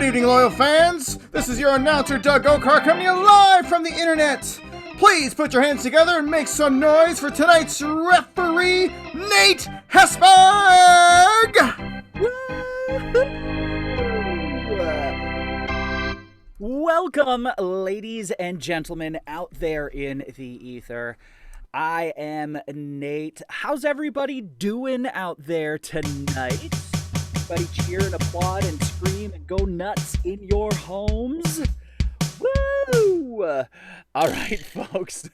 Good evening, loyal fans. This is your announcer, Doug Ocar, coming to you live from the internet. Please put your hands together and make some noise for tonight's referee, Nate Hesberg! Welcome, ladies and gentlemen out there in the ether. I am Nate. How's everybody doing out there tonight? Everybody cheer and applaud and scream and go nuts in your homes? Woo! All right, folks.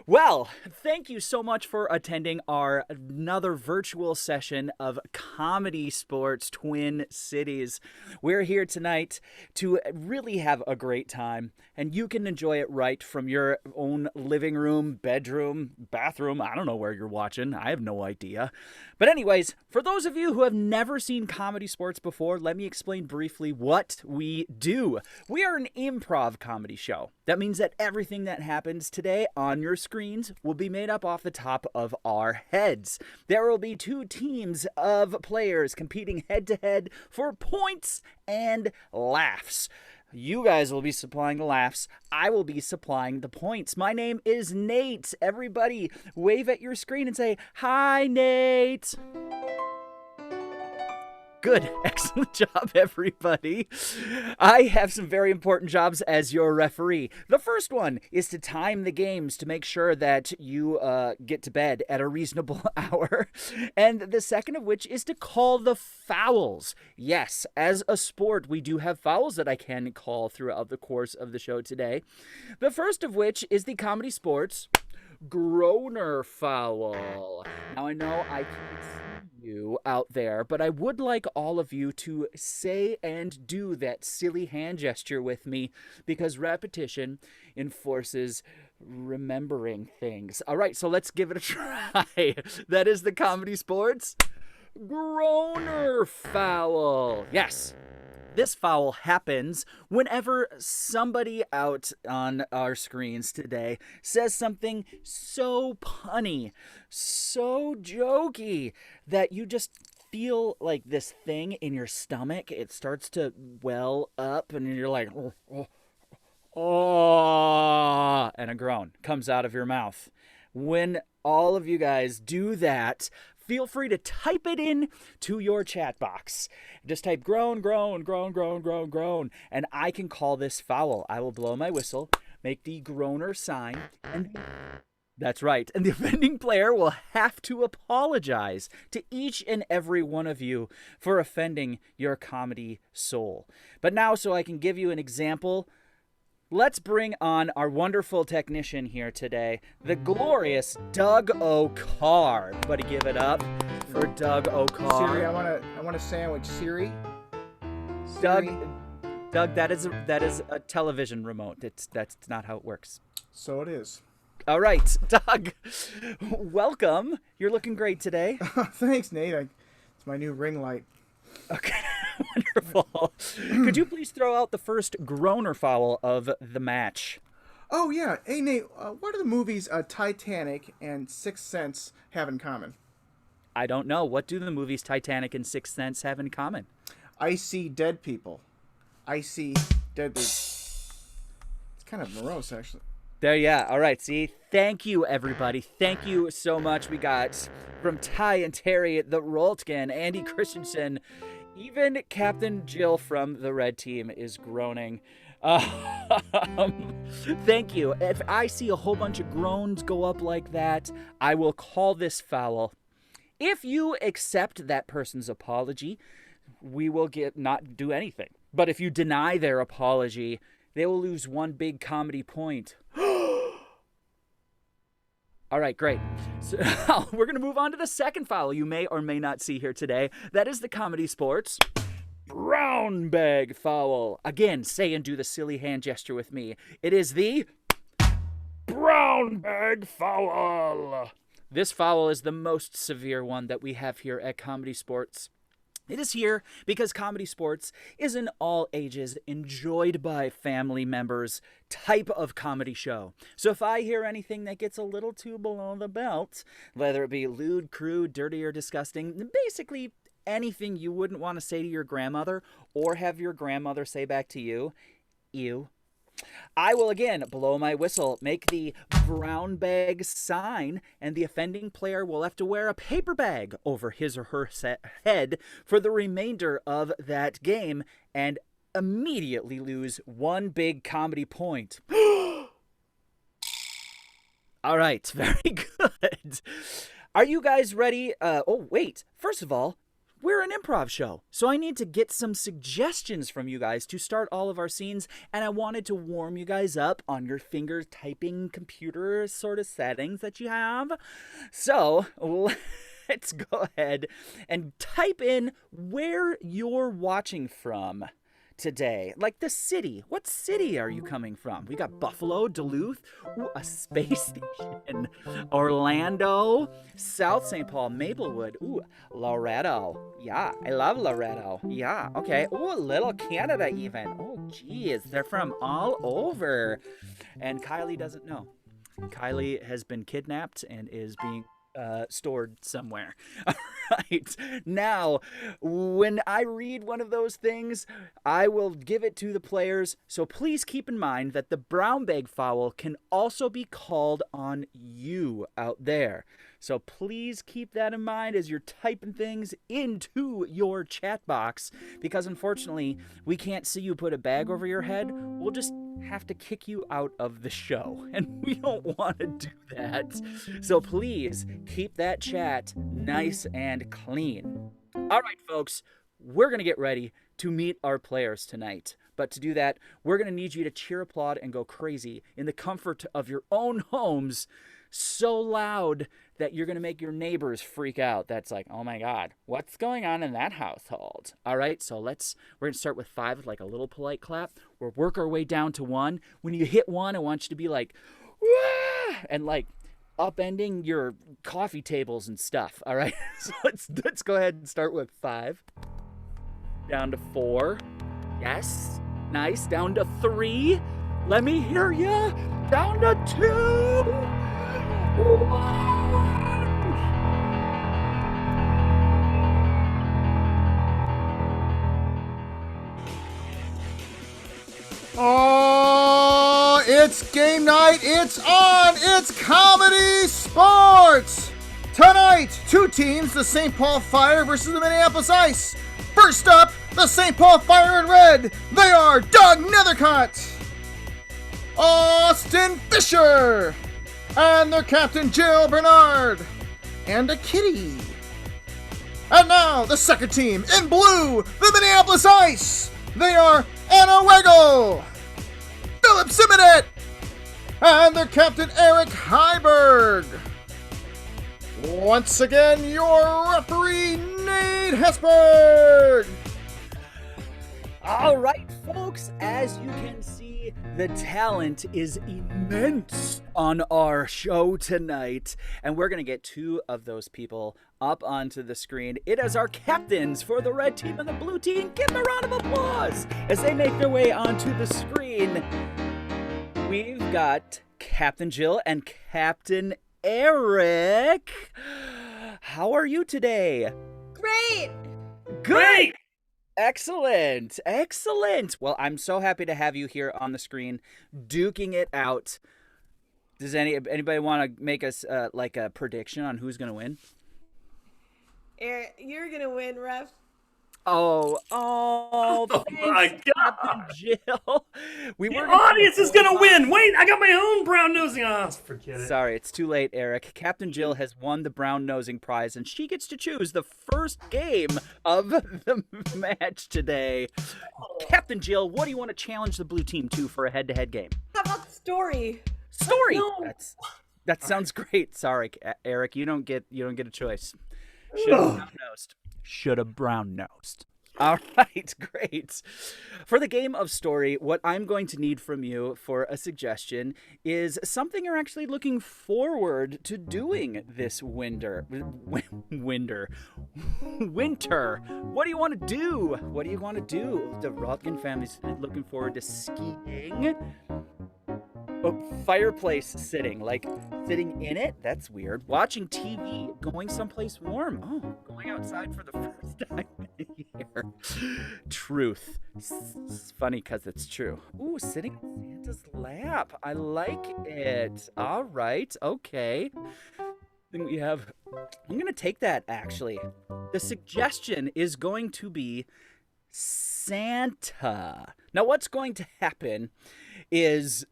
Well, thank you so much for attending our another virtual session of ComedySportz Twin Cities. We're here tonight to really have a great time, and you can enjoy it right from your own living room, bedroom, bathroom. I don't know where you're watching. I have no idea. But anyways, for those of you who have never seen ComedySportz before, let me explain briefly what we do. We are an improv comedy show. That means that everything that happens today on your screens will be made up off the top of our heads. There will be two teams of players competing head-to-head for points and laughs. You guys will be supplying the laughs. I will be supplying the points. My name is Nate. Everybody wave at your screen and say, "Hi, Nate." Good. Excellent job, everybody. I have some very important jobs as your referee. The first one is to time the games to make sure that you get to bed at a reasonable hour. And the second of which is to call the fouls. Yes, as a sport, we do have fouls that I can call throughout the course of the show today. The first of which is the ComedySportz Groaner foul. Now, I know I can't see you out there, but I would like all of you to say and do that silly hand gesture with me, because repetition enforces remembering things. All right, so let's give it a try. That is the ComedySportz Groaner foul. Yes. This foul happens whenever somebody out on our screens today says something so punny, so jokey, that you just feel like this thing in your stomach. It starts to well up, and you're like, oh, and a groan comes out of your mouth. When all of you guys do that, feel free to type it in to your chat box. Just type groan, groan, groan, groan, groan, groan, and I can call this foul. I will blow my whistle, make the groaner sign, and that's right. And the offending player will have to apologize to each and every one of you for offending your comedy soul. But now, so I can give you an example, let's bring on our wonderful technician here today, the glorious Doug Ocar. Everybody give it up for Doug Ocar. Siri, I want a sandwich. Siri? Doug, that is a television remote. That's not how it works. So it is. All right, Doug, welcome. You're looking great today. Thanks, Nate. It's my new ring light. Okay, wonderful. Could you please throw out the first groaner foul of the match? Oh, yeah. Hey, Nate, what do the movies Titanic and Sixth Sense have in common? I don't know. What do the movies Titanic and Sixth Sense have in common? I see dead people. I see dead people. It's kind of morose, actually. There, yeah. All right. See, thank you, everybody. Thank you so much. We got from Ty and Terry, the Roltgen, Andy Christensen, even Captain Jill from the red team is groaning. Thank you. If I see a whole bunch of groans go up like that, I will call this foul. If you accept that person's apology, we will not do anything. But if you deny their apology, they will lose one big comedy point. All right, great. So we're going to move on to the second foul you may or may not see here today. That is the ComedySportz brown bag foul. Again, say and do the silly hand gesture with me. It is the brown bag foul. This foul is the most severe one that we have here at ComedySportz. It is here because ComedySportz is an all ages, enjoyed by family members type of comedy show. So if I hear anything that gets a little too below the belt, whether it be lewd, crude, dirty, or disgusting, basically anything you wouldn't want to say to your grandmother or have your grandmother say back to you, ew. I will again blow my whistle, make the brown bag sign, and the offending player will have to wear a paper bag over his or her head for the remainder of that game and immediately lose one big comedy point. All right, very good. Are you guys ready? Wait. First of all, we're an improv show, so I need to get some suggestions from you guys to start all of our scenes, and I wanted to warm you guys up on your finger typing computer sort of settings that you have. So let's go ahead and type in where you're watching from today. Like the city. What city are you coming from? We got Buffalo, Duluth, a space station, Orlando, South St. Paul, Maplewood, Loretto. Yeah, I love Loretto. Yeah, okay. Little Canada even. Oh, geez, they're from all over. And Kylie doesn't know. Kylie has been kidnapped and is being stored somewhere. All right. Now, when I read one of those things, I will give it to the players. So please keep in mind that the brown bag foul can also be called on you out there. So please keep that in mind as you're typing things into your chat box, because unfortunately, we can't see you put a bag over your head. We'll just have to kick you out of the show, and we don't want to do that. So please keep that chat nice and clean. All right, folks, we're going to get ready to meet our players tonight. But to do that, we're going to need you to cheer, applaud, and go crazy in the comfort of your own homes, so loud that you're going to make your neighbors freak out. That's like, oh my God, what's going on in that household? All right, so we're going to start with 5 with like a little polite clap. We'll work our way down to 1. When you hit 1, I want you to be like, wah! And like upending your coffee tables and stuff. All right, so let's go ahead and start with 5. Down to 4. Yes, nice. Down to 3. Let me hear ya. Down to 2. 1. Oh, it's game night. It's on. It's Comedy Sports. Tonight, 2 teams, the St. Paul Fire versus the Minneapolis Ice. First up, the St. Paul Fire in red. They are Doug Nethercott, Austin Fisher, and their captain Jill Bernard, and a kitty. And now the second team in blue, the Minneapolis Ice. They are Anna Wegel, Philip Simonet, and their captain Eric Heiberg. Once again, your referee Nate Hesberg. All right, folks, as you can see, the talent is immense on our show tonight, and we're going to get 2 of those people up onto the screen. It is our captains for the red team and the blue team. Give them a round of applause as they make their way onto the screen. We've got Captain Jill and Captain Eric. How are you today? Great! Great! Excellent! Excellent! Well, I'm so happy to have you here on the screen, duking it out. Does anybody want to make us like a prediction on who's going to win? Eric, you're gonna win, ref. Oh, thanks, my God. Captain Jill. The audience is gonna win. Wait, I got my own brown nosing. Oh, forget it. Sorry, it's too late, Eric. Captain Jill has won the brown nosing prize, and she gets to choose the first game of the match today. Captain Jill, what do you want to challenge the blue team to for a head-to-head game? How about story? Story. No. That sounds great. Sorry, Eric, you don't get a choice. Should have brown-nosed. Should have brown-nosed. All right, great. For the game of story, what I'm going to need from you for a suggestion is something you're actually looking forward to doing this winter. Winter. What do you want to do? What do you want to do? The Rotkin family's looking forward to skiing. Fireplace sitting, like sitting in it? That's weird. Watching TV, going someplace warm. Oh, going outside for the first time in a year. Truth. It's funny because it's true. Ooh, sitting in Santa's lap. I like it. All right, okay. Then we have, I'm going to take that actually. The suggestion is going to be Santa. Now, what's going to happen is,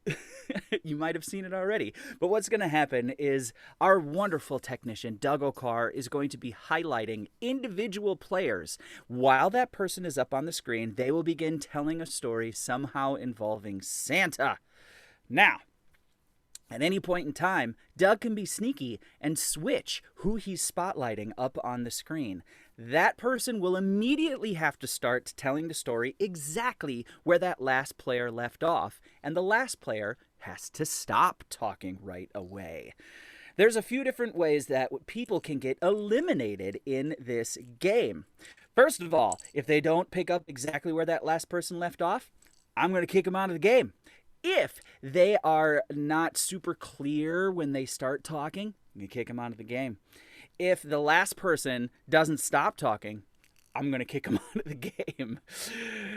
you might have seen it already, but what's going to happen is our wonderful technician, Doug O'Carr, is going to be highlighting individual players. While that person is up on the screen, they will begin telling a story somehow involving Santa. Now, at any point in time, Doug can be sneaky and switch who he's spotlighting up on the screen. That person will immediately have to start telling the story exactly where that last player left off, and the last player has to stop talking right away. There's a few different ways that people can get eliminated in this game. First of all, if they don't pick up exactly where that last person left off, I'm going to kick them out of the game. If they are not super clear when they start talking, you kick them out of the game. If the last person doesn't stop talking, I'm going to kick them out of the game.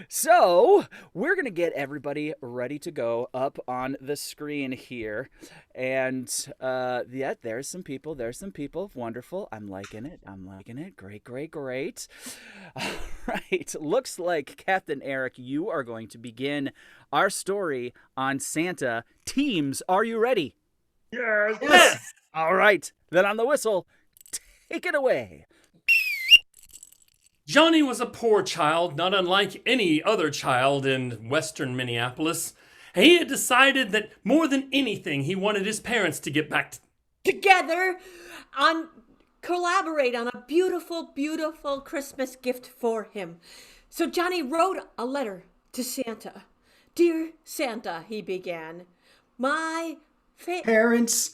So we're going to get everybody ready to go up on the screen here. And yeah, there's some people. Wonderful. I'm liking it. Great. All right. Looks like, Captain Eric, you are going to begin our story on Santa. Teams, are you ready? Yes. All right. Then on the whistle, take it away. Johnny was a poor child, not unlike any other child in western Minneapolis. He had decided that more than anything, he wanted his parents to get back Together collaborate on a beautiful, beautiful Christmas gift for him. So Johnny wrote a letter to Santa. Dear Santa, he began, my parents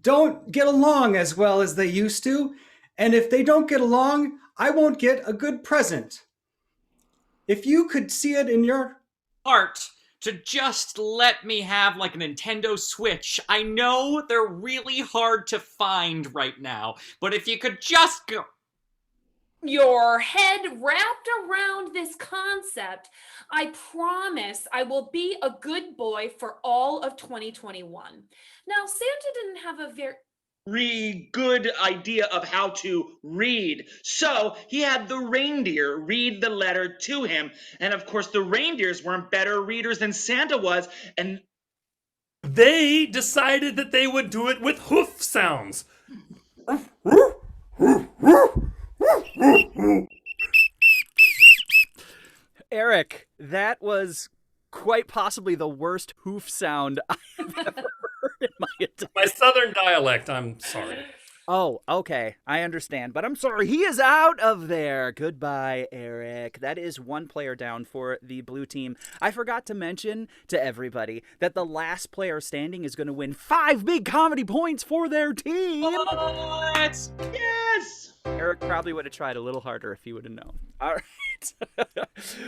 don't get along as well as they used to, and if they don't get along, I won't get a good present. If you could see it in your heart to just let me have like a Nintendo Switch. I know they're really hard to find right now, but if you could just go... Your head wrapped around this concept, I promise I will be a good boy for all of 2021. Now, Santa didn't have a very good idea of how to read. So he had the reindeer read the letter to him. And of course, the reindeers weren't better readers than Santa was. And They decided that they would do it with hoof sounds. Eric, that was quite possibly the worst hoof sound I have ever heard in my entire... My southern dialect, I'm sorry. Oh, okay. I understand. But I'm sorry. He is out of there. Goodbye, Eric. That is one player down for the blue team. I forgot to mention to everybody that the last player standing is going to win 5 big comedy points for their team. what? Yes! Eric probably would have tried a little harder if he would have known. All right. We're going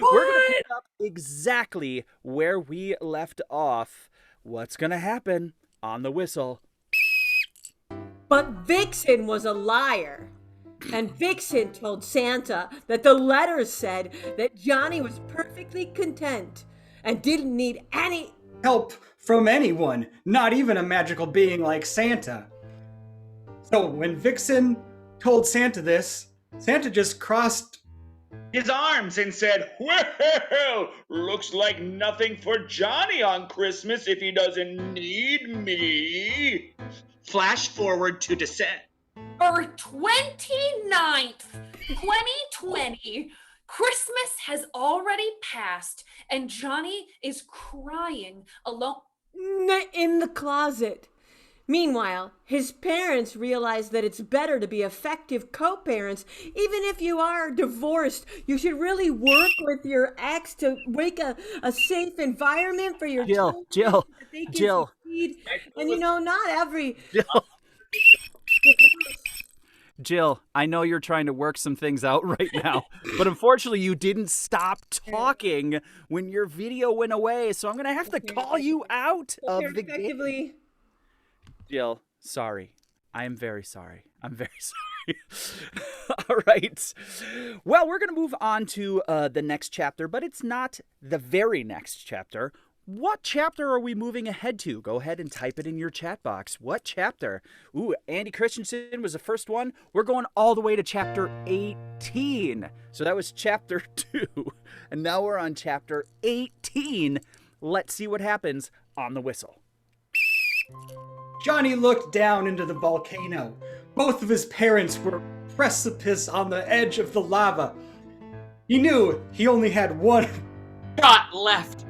to pick up exactly where we left off. What's going to happen on the whistle? But Vixen was a liar. And Vixen told Santa that the letters said that Johnny was perfectly content and didn't need any help from anyone, not even a magical being like Santa. So when Vixen told Santa this, Santa just crossed his arms and said, well, looks like nothing for Johnny on Christmas if he doesn't need me. Flash forward to December 29th, 2020. Christmas has already passed, and Johnny is crying alone in the closet. Meanwhile, his parents realize that it's better to be effective co-parents. Even if you are divorced, you should really work with your ex to make a safe environment for your children. Jill. Succeed. And not every... Jill, I know you're trying to work some things out right now, but unfortunately you didn't stop talking when your video went away, so I'm going to have to call you out of the game. Effectively. Jill, sorry. I am very sorry. I'm very sorry. All right. Well, we're going to move on to the next chapter, but it's not the very next chapter. What chapter are we moving ahead to? Go ahead and type it in your chat box. What chapter? Ooh, Andy Christensen was the first one. We're going all the way to chapter 18. So that was chapter 2. And now we're on chapter 18. Let's see what happens on the whistle. Johnny looked down into the volcano. Both of his parents were precipice on the edge of the lava. He knew he only had one Shot left.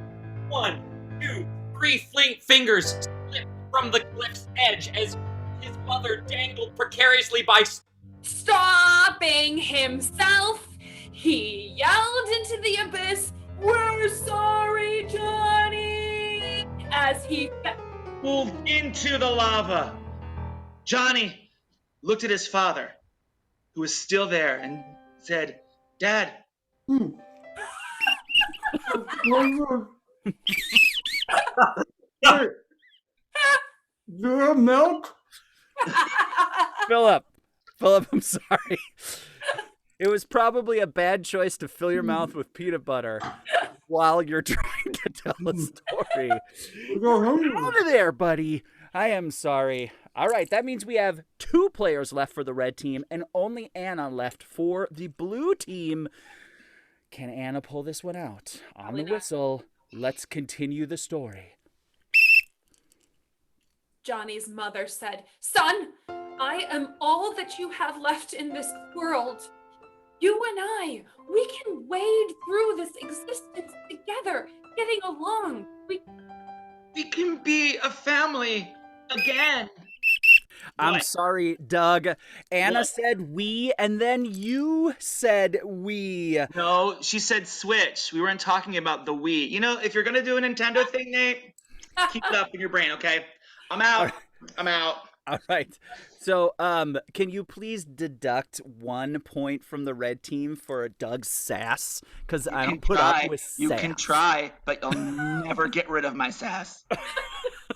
1, 2, 3 fingers slipped from the cliff's edge as his mother dangled precariously by. Stopping himself, he yelled into the abyss, "We're sorry, Johnny!" as he Pulled into the lava. Johnny looked at his father, who was still there, and said, "Dad." The milk? Philip, I'm sorry. It was probably a bad choice to fill your mouth with peanut butter while you're trying to tell a story. Over there, buddy. I am sorry. All right, that means we have 2 players left for the red team and only Anna left for the blue team. Can Anna pull this one out? On the whistle, let's continue the story. Johnny's mother said, "Son, I am all that you have left in this world. You and I, we can wade through this existence together, getting along. We can be a family again. I'm What? sorry, Doug. Anna What? said we, and then you said we. No, she said switch. We weren't talking about the Wii. You know, if you're gonna do a Nintendo thing, Nate, keep it up in your brain, okay? I'm out. I'm out. All right. So, can you please deduct 1 point from the red team for Doug's sass? Because I don't put up with sass. You can try, but you'll never get rid of my sass.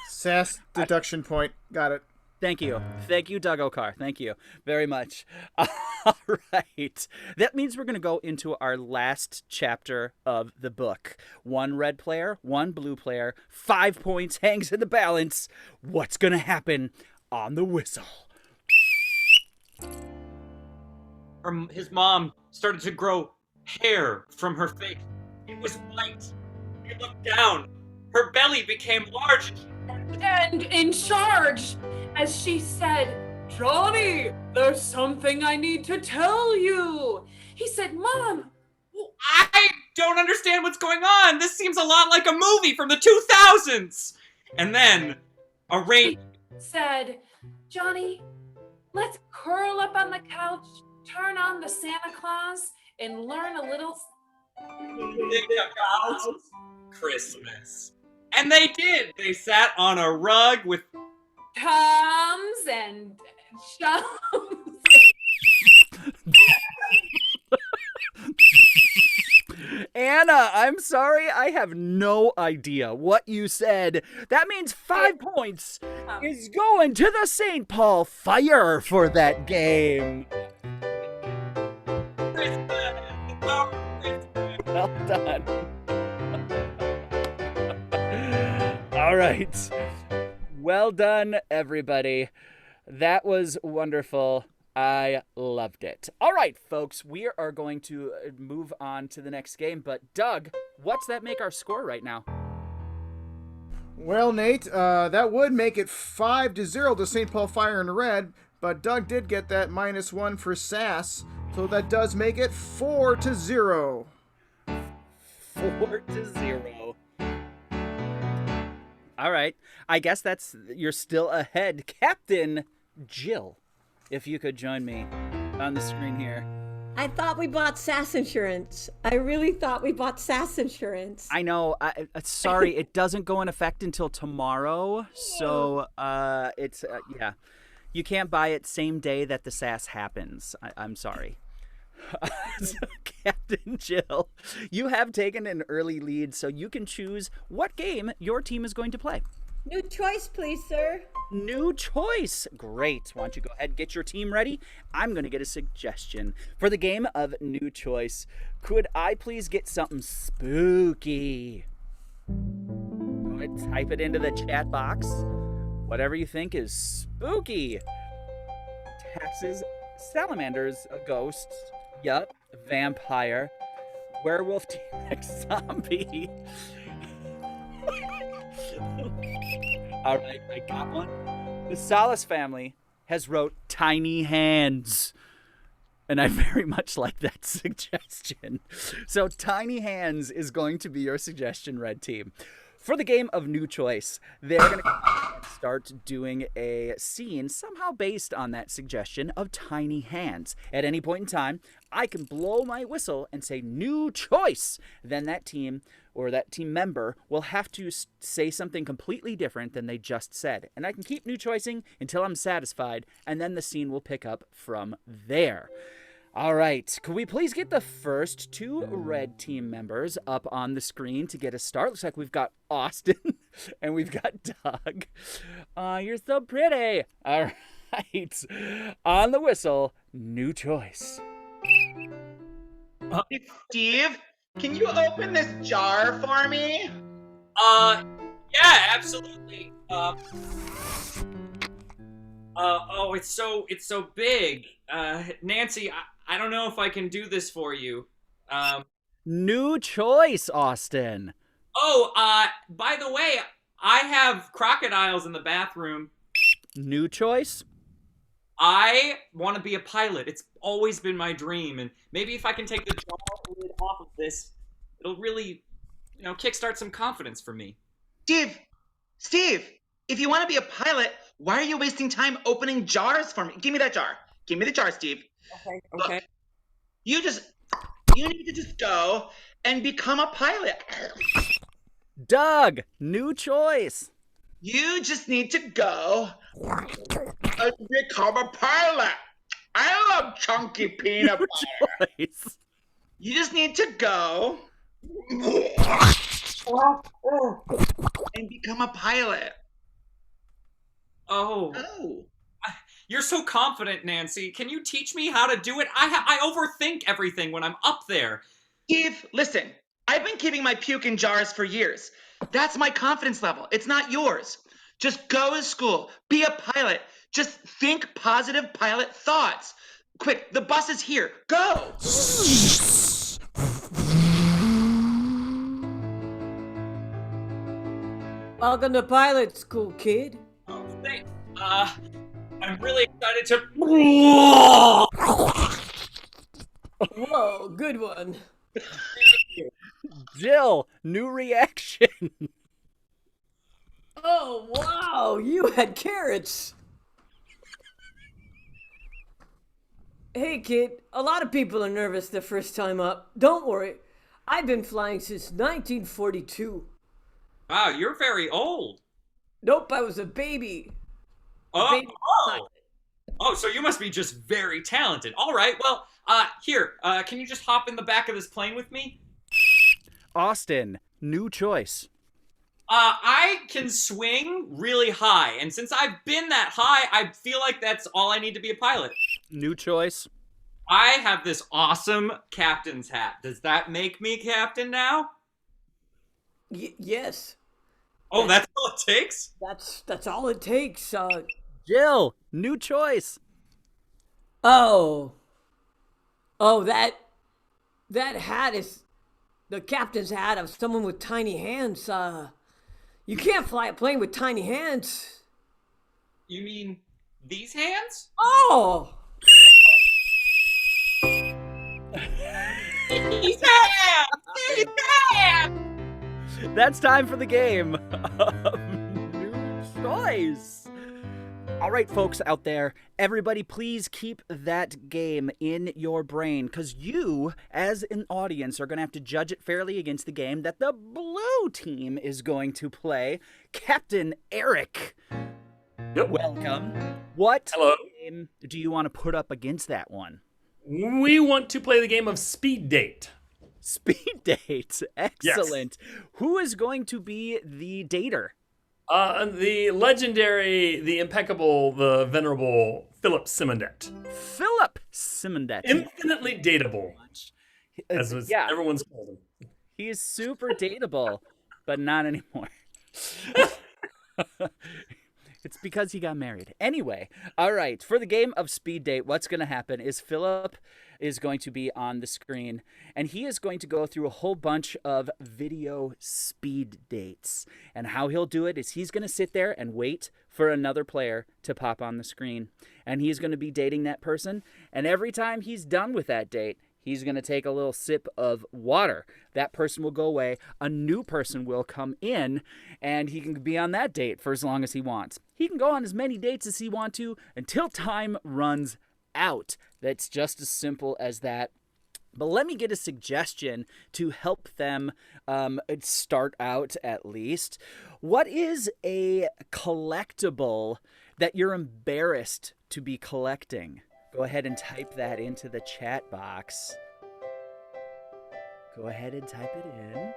Sass deduction point. Got it. Thank you. Thank you, Doug Okar. Thank you very much. All right. That means we're going to go into our last chapter of the book. 1 red player, 1 blue player, 5 points hangs in the balance. What's going to happen on the whistle? His mom started to grow hair from her face. It was white. He looked down. Her belly became large. And in charge, as she said, "Johnny, there's something I need to tell you." He said, "Mom." I don't understand what's going on. This seems a lot like a movie from the 2000s. And then a rain said, "Johnny, let's curl up on the couch, turn on the Santa Claus, and learn a little." about Christmas. And they did. They sat on a rug with Toms and chums. Anna, I'm sorry. I have no idea what you said. That means 5 points is going to the St. Paul Fire for that game. Well done. All right. Well done, everybody. That was wonderful. I loved it. All right, folks, we are going to move on to the next game. But, Doug, what's that make our score right now? Well, Nate, that would make it 5-0 to St. Paul Fire in red, but Doug did get that -1 for sass, so that does make it 4-0. 4-0. All right. I guess you're still ahead. Captain Jill, if you could join me on the screen here. I thought we bought sass insurance. I really thought we bought sass insurance. I know. Sorry, it doesn't go in effect until tomorrow. So, yeah. You can't buy it same day that the sass happens. I'm sorry. So, Captain Jill, you have taken an early lead, so you can choose what game your team is going to play. New choice, please, sir. New choice. Great. Why don't you go ahead and get your team ready? I'm going to get a suggestion for the game of new choice. Could I please get something spooky? Go ahead and type it into the chat box. Whatever you think is spooky. Taxes, salamanders, ghosts, yup, vampire, werewolf, T-Rex, zombie. All right, I got one. The Salas family has wrote tiny hands. And I very much like that suggestion. So tiny hands is going to be your suggestion, Red Team. For the game of new choice, they're going to start doing a scene somehow based on that suggestion of tiny hands. At any point in time, I can blow my whistle and say new choice. Then that team or that team member will have to say something completely different than they just said. And I can keep new choicing until I'm satisfied, and then the scene will pick up from there. All right, could we please get the first two red team members up on the screen to get a start? Looks like we've got Austin and we've got Doug. You're so pretty. All right, on the whistle, new choice. Steve, can you open this jar for me? Yeah, absolutely. It's so big. Nancy, I don't know if I can do this for you. New choice, Austin. By the way, I have crocodiles in the bathroom. New choice? I want to be a pilot. It's always been my dream, and maybe if I can take the jar lid off of this, it'll really, kickstart some confidence for me. Steve, if you want to be a pilot, why are you wasting time opening jars for me? Give me that jar. Give me the jar, Steve. Okay. Look, you need to just go and become a pilot. Doug, new choice. You just need to go and become a pilot. I love chunky peanut butter. Choice. You just need to go and become a pilot. Oh. You're so confident, Nancy. Can you teach me how to do it? I overthink everything when I'm up there. Steve, listen. I've been keeping my puke in jars for years. That's my confidence level. It's not yours. Just go to school. Be a pilot. Just think positive pilot thoughts. Quick, the bus is here. Go! Welcome to pilot school, kid. Oh, thanks. I'm really excited to... Whoa, good one. Jill, new reaction. Oh, wow, you had carrots. Hey, kid, a lot of people are nervous their first time up. Don't worry, I've been flying since 1942. Wow, you're very old. Nope, I was a baby. Baby pilot. Oh, so you must be just very talented. All right, well, can you just hop in the back of this plane with me? Austin, new choice. I can swing really high, and since I've been that high, I feel like that's all I need to be a pilot. New choice. I have this awesome captain's hat. Does that make me captain now? Yes. Oh, that's all it takes? That's all it takes. Jill, new choice. Oh, that hat is the captain's hat of someone with tiny hands. You can't fly a plane with tiny hands. You mean these hands? Oh! These hands! These hands! That's time for the game of new choice. All right, folks out there, everybody please keep that game in your brain, because you, as an audience, are going to have to judge it fairly against the game that the blue team is going to play. Captain Eric. Yep. Welcome. What Hello. game do you want to put up against that one? We want to play the game of Speed Date. Speed date. Excellent. Who is going to be the dater? The legendary, the impeccable, the venerable Philip Simonet. Philip Simonet. Infinitely dateable, as yeah. everyone's called him. He is super dateable, but not anymore. It's because he got married. Anyway, all right. For the game of Speed Date, what's going to happen is Philip is going to be on the screen, and he is going to go through a whole bunch of video speed dates. And how he'll do it is he's going to sit there and wait for another player to pop on the screen. And he's going to be dating that person. And every time he's done with that date, he's going to take a little sip of water. That person will go away. A new person will come in, and he can be on that date for as long as he wants. He can go on as many dates as he wants to until time runs out. That's just as simple as that. But let me get a suggestion to help them start out at least. What is a collectible that you're embarrassed to be collecting? Go ahead and type that into the chat box. Go ahead and type it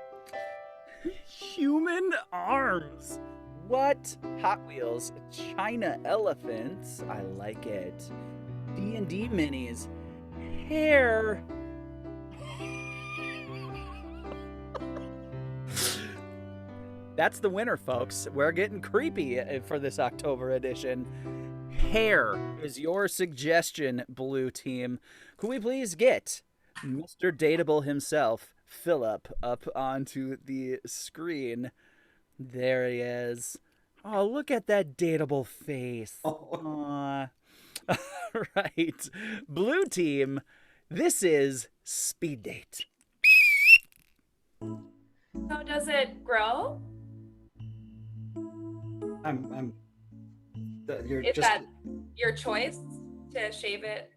in. Human arms. What? Hot Wheels. China elephants. I like it. D&D minis. Hair. That's the winner, folks. We're getting creepy for this October edition. Hair is your suggestion, Blue Team. Could we please get Mr. Dateable himself, Philip, up onto the screen? There he is. Oh, look at that dateable face. Aw. All right. Blue Team, this is Speed Date. So does it grow? Is that your choice to shave it?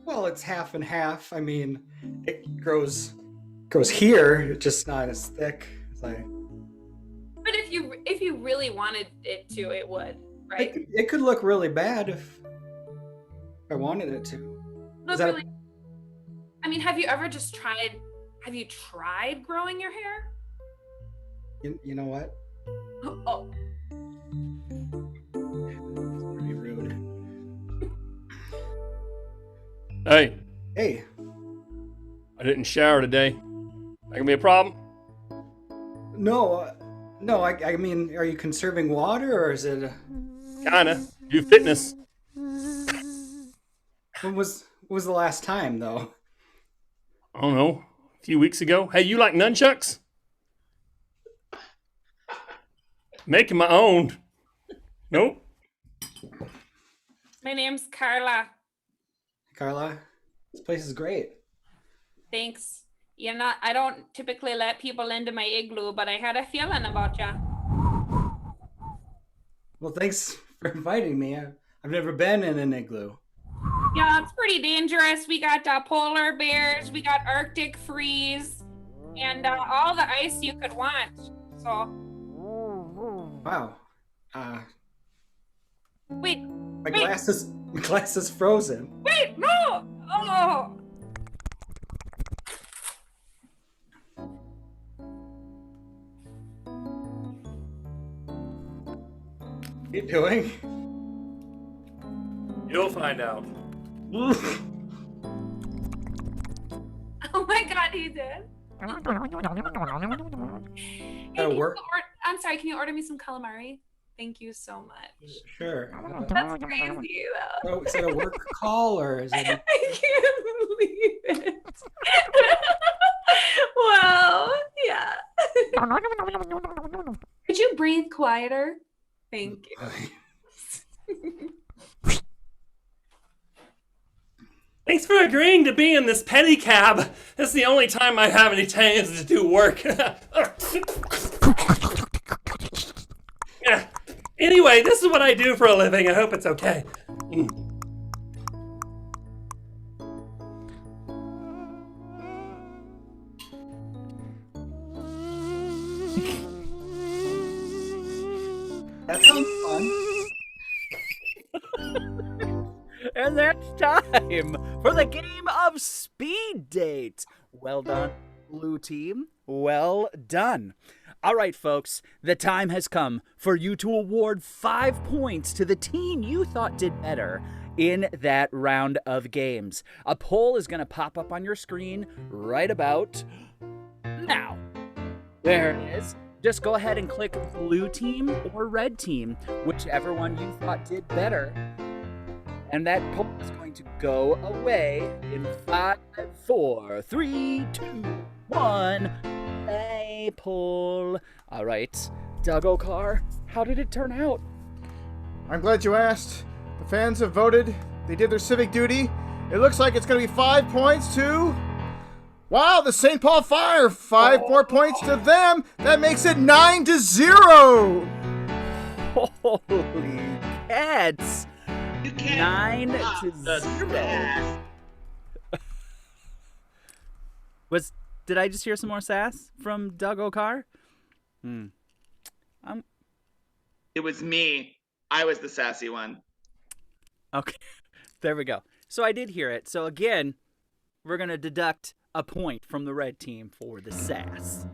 Well, it's half and half. I mean, it grows here, it's just not as thick as I. But if you really wanted it to, it would, right? It could look really bad if I wanted it to. Look really. I mean, have you ever just tried? Have you tried growing your hair? You know what? Oh. That's pretty rude. Hey, Hey, I didn't shower today. That gonna be a problem? no. I mean, are you conserving water or is it? Kinda. Do fitness. When was the last time though? I don't know. A few weeks ago. Hey, you like nunchucks? Making my own. Nope. My name's Carla. Carla, this place is great. Thanks. I don't typically let people into my igloo, but I had a feeling about ya. Well, thanks for inviting me. I've never been in an igloo. Yeah, it's pretty dangerous. We got polar bears, we got Arctic freeze, and all the ice you could want. So. Wow. Wait. My glass is frozen. Wait, no! Oh! What are you doing? You'll find out. Oh my god, he did. That'll work. I'm sorry, can you order me some calamari? Thank you so much. Sure. That's crazy, though. So, is it a work call or is it? I can't believe it. Well, yeah. Could you breathe quieter? Thank you. Thanks for agreeing to be in this pedicab. This is the only time I have any chance to do work. Yeah. Anyway, this is what I do for a living. I hope it's okay. That sounds fun. time for the game of Speed Date. Well done, blue team. Well done. All right, folks, the time has come for you to award 5 points to the team you thought did better in that round of games. A poll is going to pop up on your screen right about now. There it is. Just go ahead and click blue team or red team, whichever one you thought did better. And that poll is going to go away in 5, 4, 3, 2, 1. A poll. All right, Doug O'Carr, how did it turn out? I'm glad you asked. The fans have voted. They did their civic duty. It looks like it's going to be 5 points to... Wow, the St. Paul Fire. 5 more points to them. That makes it 9-0. Holy cats. You can't 9-0. Did I just hear some more sass from Doug O'Carr? It was me. I was the sassy one. Okay, there we go. So I did hear it. So again, we're going to deduct a point from the red team for the sass.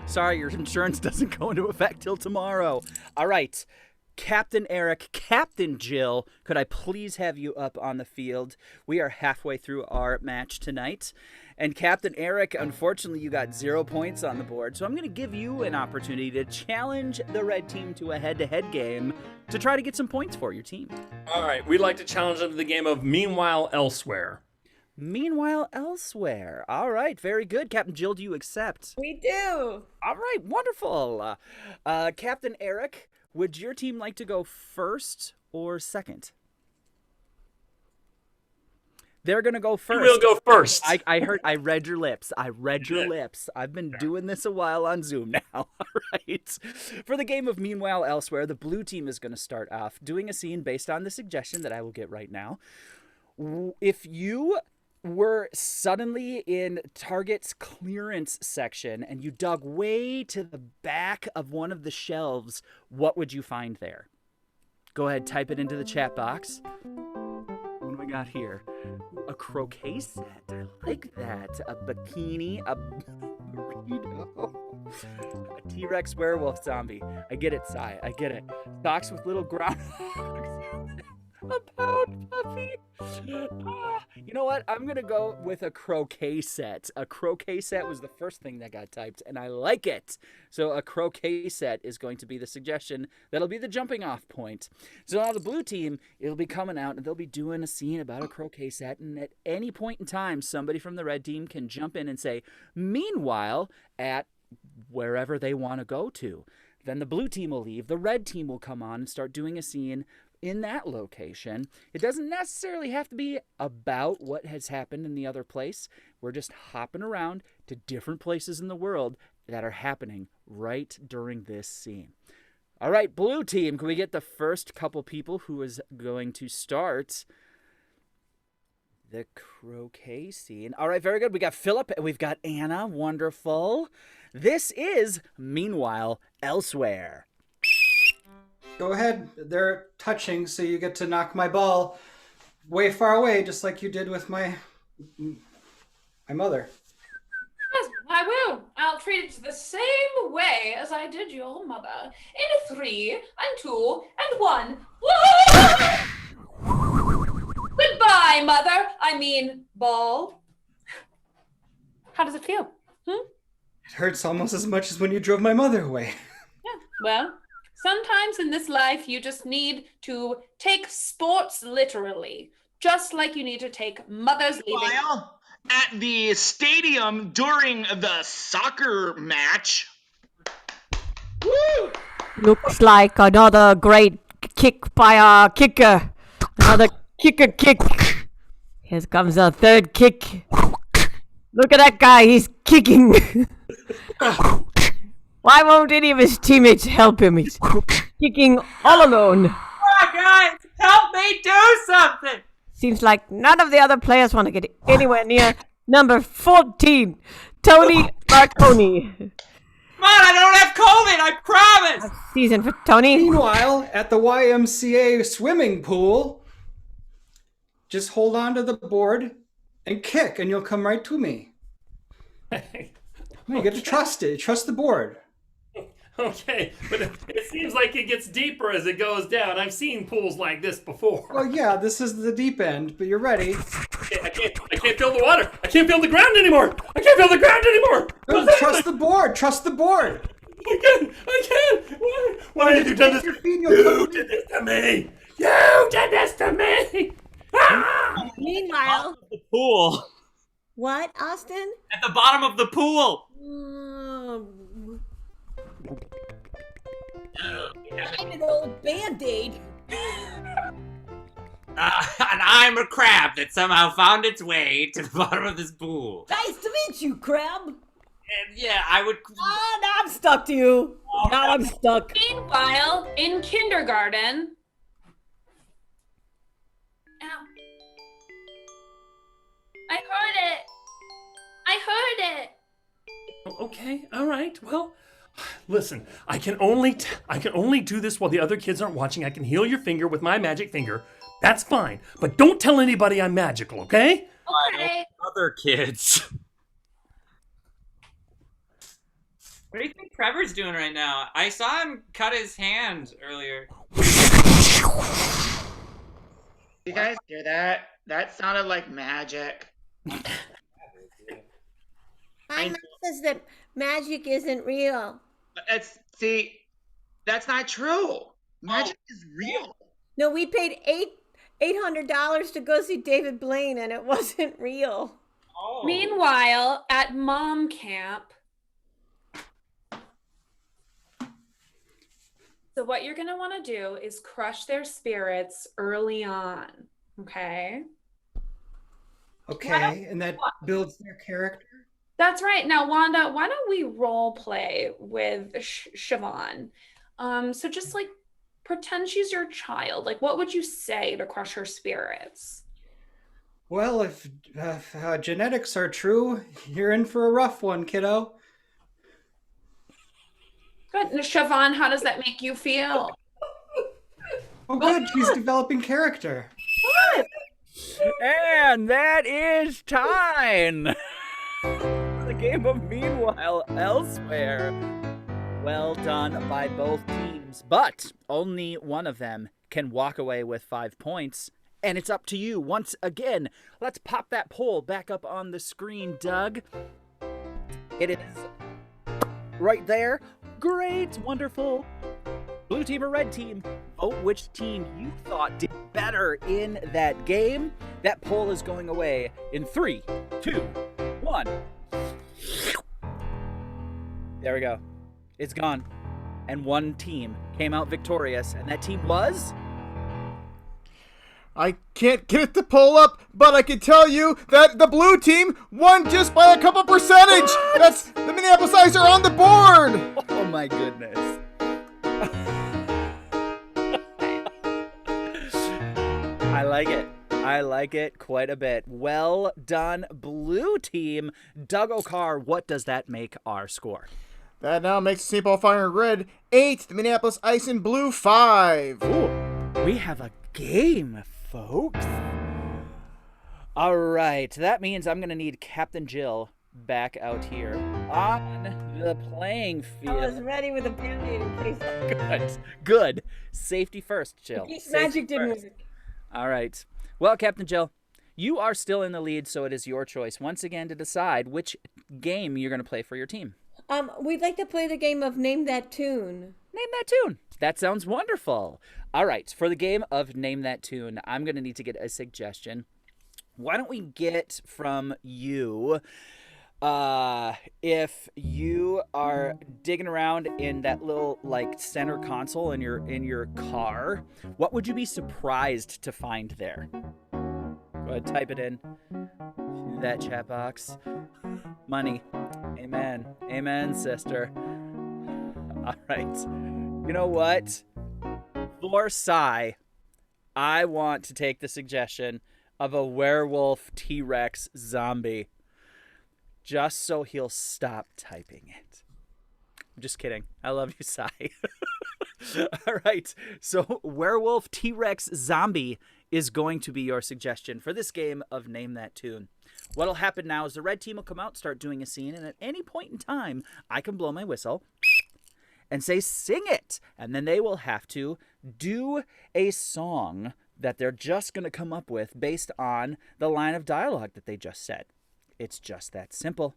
Sorry, your insurance doesn't go into effect till tomorrow. All right, Captain Eric, Captain Jill, could I please have you up on the field? We are halfway through our match tonight. And Captain Eric, unfortunately, you got 0 points on the board. So I'm going to give you an opportunity to challenge the red team to a head-to-head game to try to get some points for your team. All right, we'd like to challenge them to the game of Meanwhile Elsewhere. Meanwhile Elsewhere. All right, very good. Captain Jill, do you accept? We do. All right, wonderful. Captain Eric, would your team like to go first or second? They're going to go first. You will go first. I read your lips. I've been doing this a while on Zoom now. All right. For the game of Meanwhile Elsewhere, the blue team is going to start off doing a scene based on the suggestion that I will get right now. If you were suddenly in Target's clearance section and you dug way to the back of one of the shelves, what would you find there? Go ahead, type it into the chat box. What do we got here? A croquet set. I like that. A bikini. A burrito. A T-Rex werewolf zombie. I get it, Sai. I get it. Socks with little groundhogs. A pound puppy. You know what? I'm going to go with a croquet set. A croquet set was the first thing that got typed, and I like it. So a croquet set is going to be the suggestion. That'll be the jumping off point. So now the blue team, it'll be coming out, and they'll be doing a scene about a croquet set, and at any point in time, somebody from the red team can jump in and say, meanwhile, at wherever they want to go to. Then the blue team will leave. The red team will come on and start doing a scene in that location. It doesn't necessarily have to be about what has happened in the other place. We're just hopping around to different places in the world that are happening right during this scene. All right, blue team, can we get the first couple people who is going to start the croquet scene? All right, very good. We got Philip and we've got Anna. Wonderful. This is Meanwhile Elsewhere. Go ahead. They're touching, so you get to knock my ball way far away, just like you did with my mother. Yes, I will. I'll treat it the same way as I did your mother. In 3 and 2 and 1. Goodbye, mother. I mean, ball. How does it feel? It hurts almost as much as when you drove my mother away. Yeah, well, sometimes in this life, you just need to take sports literally, just like you need to take mother's leaving. While at the stadium during the soccer match. Woo! Looks like another great kick by our kicker. Another kicker kick. Here comes our third kick. Look at that guy, he's kicking. Why won't any of his teammates help him? He's kicking all alone. Come on, guys, help me do something. Seems like none of the other players want to get anywhere near number 14, Tony Marconi. Come on, I don't have COVID, I promise. Season for Tony. Meanwhile, at the YMCA swimming pool, just hold on to the board and kick, and you'll come right to me. You get to trust it. Trust the board. Okay, but it seems like it gets deeper as it goes down. I've seen pools like this before. Well, yeah, this is the deep end, but you're ready. I can't feel the water. I can't feel the ground anymore. I can't feel the ground anymore. No, trust the board. Trust the board. I can't. Why have you done this? You did this to me. You did this to me. Ah! Meanwhile, The pool. what, Austin? At the bottom of the pool. I'm an old Band-Aid. And I'm a crab that somehow found its way to the bottom of this pool. Nice to meet you, Crab. And yeah, I would. Oh, now I'm stuck to you. Now I'm stuck. Meanwhile, in kindergarten. Ow. I heard it. I heard it. Okay, all right. Well, listen, I can only do this while the other kids aren't watching. I can heal your finger with my magic finger. That's fine. But don't tell anybody I'm magical, okay? Okay. Other kids. What do you think Trevor's doing right now? I saw him cut his hand earlier. You guys hear that? That sounded like magic. My mom says that magic isn't real. That's not true. Magic is real. No, we paid $800 to go see David Blaine, and it wasn't real. Oh. Meanwhile, at mom camp. So what you're going to want to do is crush their spirits early on, okay? Okay, and that builds their character. That's right. Now, Wanda, why don't we role play with Siobhan? So just like pretend she's your child. Like, what would you say to crush her spirits? Well, if genetics are true, you're in for a rough one, kiddo. Good. Now, Siobhan, how does that make you feel? Oh, good. She's developing character. And that is time. The game of Meanwhile Elsewhere. Well done by both teams, but only one of them can walk away with 5 points. And it's up to you once again. Let's pop that poll back up on the screen, Doug. It is right there. Great, wonderful. Blue team or red team, vote which team you thought did better in that game. That poll is going away in 3, 2, 1. There we go. It's gone. And one team came out victorious, and that team was... I can't get it to pull up, but I can tell you that the blue team won just by a couple percentage. That's the Minneapolis Ice are on the board. Oh my goodness. I like it. I like it quite a bit. Well done, blue team. Doug O'Carr, what does that make our score? That now makes St. Paul Fire in red 8, the Minneapolis Ice in blue 5. Ooh, we have a game, folks. All right, that means I'm going to need Captain Jill back out here on the playing field. I was ready with a Band-Aid in case. Good. Safety first, Jill. Magic didn't work. All right. Well, Captain Jill, you are still in the lead, so it is your choice once again to decide which game you're going to play for your team. We'd like to play the game of Name That Tune. Name that tune. That sounds wonderful. All right, for the game of Name That Tune, I'm going to need to get a suggestion. Why don't we get from you, if you are digging around in that little like center console in your car, what would you be surprised to find there? Go ahead, type it in that chat box. Money. Amen. Amen, sister. All right. You know what? For Cy, I want to take the suggestion of a werewolf T-Rex zombie. Just so he'll stop typing it. I'm just kidding. I love you, Cy. All right. So werewolf T-Rex zombie is going to be your suggestion for this game of Name That Tune. What'll happen now is the red team will come out, start doing a scene, and at any point in time, I can blow my whistle and say, sing it! And then they will have to do a song that they're just going to come up with based on the line of dialogue that they just said. It's just that simple.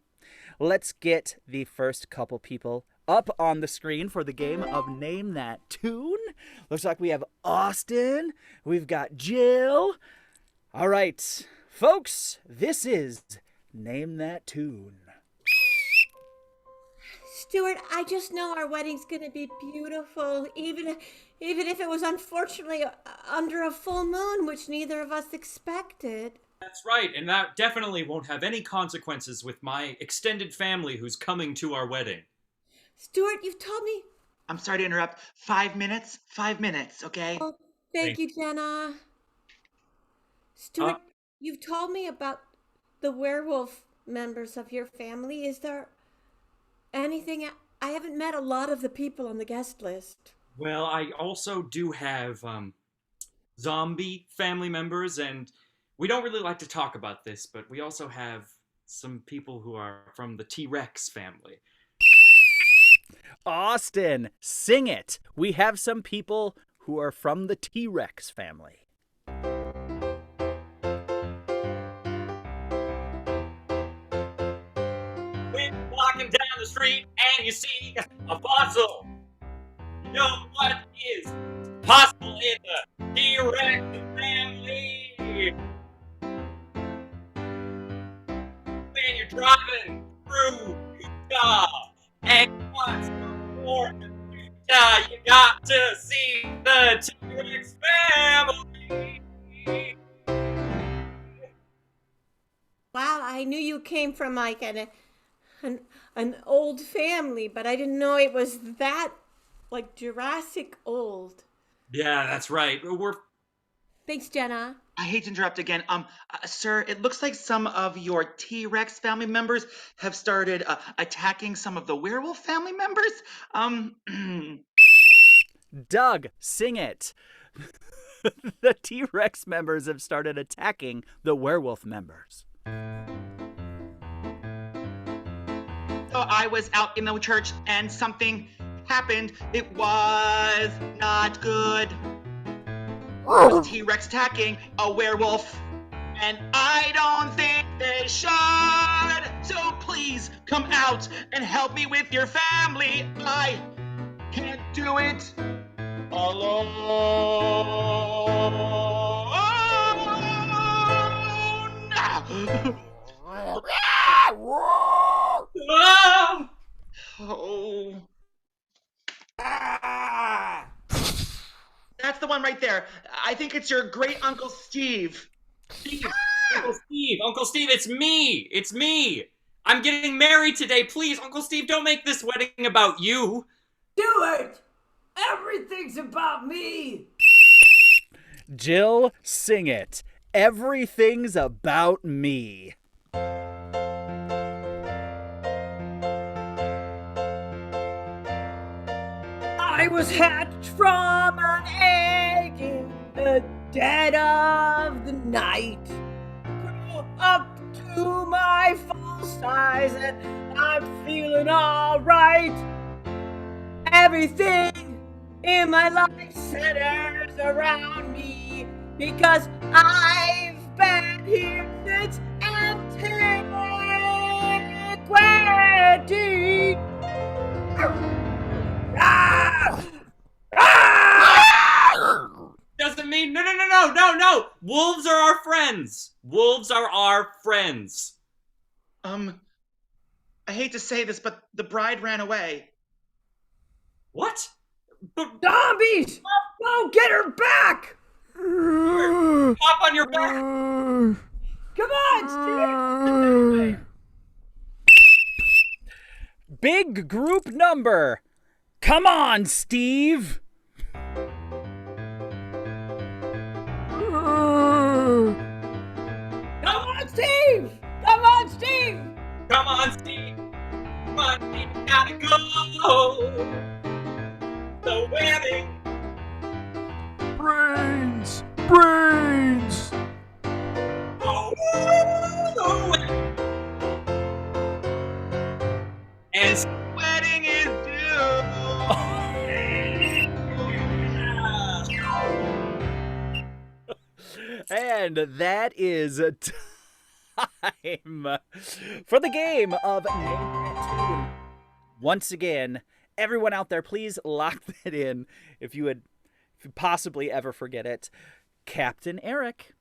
Let's get the first couple people up on the screen for the game of Name That Tune. Looks like we have Austin. We've got Jill. All right, folks, this is Name That Tune. Stuart, I just know our wedding's gonna be beautiful, even if it was unfortunately under a full moon, which neither of us expected. That's right, and that definitely won't have any consequences with my extended family who's coming to our wedding. Stuart, you've told me. I'm sorry to interrupt. 5 minutes? 5 minutes, okay? Oh, thank you, Jenna. Stuart, you've told me about the werewolf members of your family. Is there anything? I haven't met a lot of the people on the guest list. Well, I also do have zombie family members, and we don't really like to talk about this, but we also have some people who are from the T-Rex family. Austin, sing it. We have some people who are from the T-Rex family. When you're walking down the street and you see a fossil, you know what is possible in the T-Rex family. When you're driving through Utah and you want some more Utah, you got to see the T-Rex family. Wow, I knew you came from like an old family, but I didn't know it was that like Jurassic old. Yeah, that's right. Thanks, Jenna. I hate to interrupt again. Sir, it looks like some of your T-Rex family members have started attacking some of the werewolf family members. Doug, sing it. The T-Rex members have started attacking the werewolf members. So I was out in the church and something happened. It was not good. There was a T-Rex attacking a werewolf, and I don't think they should. So please come out and help me with your family. I can't do it alone. Oh. That's the one right there. I think it's your great Uncle Steve. Uncle Steve, it's me. It's me. I'm getting married today. Please, Uncle Steve, don't make this wedding about you. Stuart, everything's about me. Jill, sing it. Everything's about me. I was hatched from an egg in the dead of the night. Grew up to my full size and I'm feeling alright. Everything in my life centers around me because I've been here since antiquity. Doesn't mean no. Wolves are our friends. Wolves are our friends. I hate to say this, but the bride ran away. What? Zombies! Go get her back! Hop on your back. Come on, Steve! Big group number. Come on, Steve. Come on, Steve! Come on, Steve! Come on, Steve. Come on, Steve. Gotta go. The wedding. Brains! Brains! His wedding is due. And that is time for the game of Name That Tune. Once again, everyone out there, please lock that in if you possibly ever forget it. Captain Eric,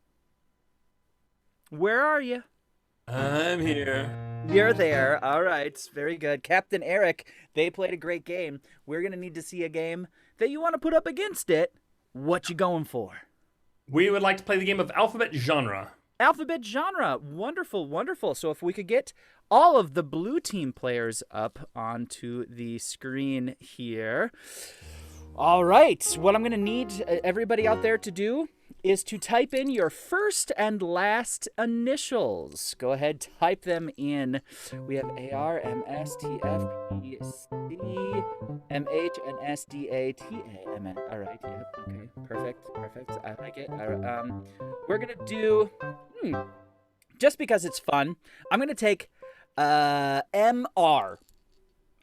where are you? I'm here. You're there. All right. Very good. Captain Eric, they played a great game. We're going to need to see a game that you want to put up against it. What you going for? We would like to play the game of alphabet genre. Alphabet genre. Wonderful, wonderful. So if we could get all of the blue team players up onto the screen here. All right. What I'm going to need everybody out there to do is to type in your first and last initials. Go ahead, type them in. We have AR, MS, TF, PC, MH, and SDA, TAMN. All right, yeah, okay, perfect. I like it. All right, we're gonna do, just because it's fun, I'm gonna take MR.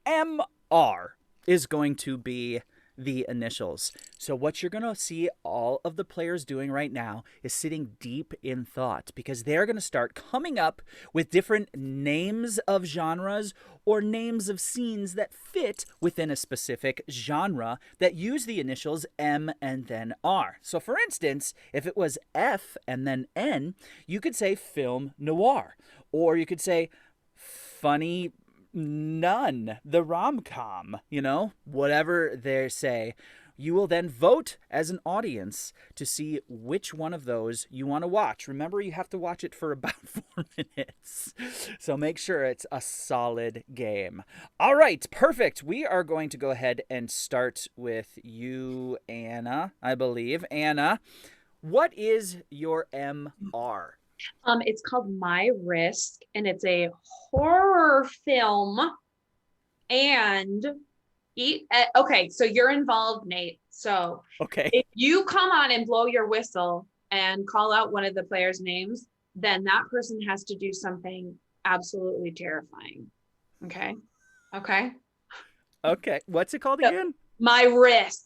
MR is going to be the initials. So what you're going to see all of the players doing right now is sitting deep in thought, because they're going to start coming up with different names of genres or names of scenes that fit within a specific genre that use the initials M and then R. So for instance, if it was F and then N, you could say film noir, or you could say funny None, the rom-com, whatever they say. You will then vote as an audience to see which one of those you want to watch. Remember, you have to watch it for about 4 minutes. So make sure it's a solid game. All right, perfect. We are going to go ahead and start with you, Anna, I believe. Anna, what is your MR? It's called My Risk, and it's a horror film. And okay, so you're involved, Nate. So okay, if you come on and blow your whistle and call out one of the players' names, then that person has to do something absolutely terrifying. Okay. What's it called again? My Risk.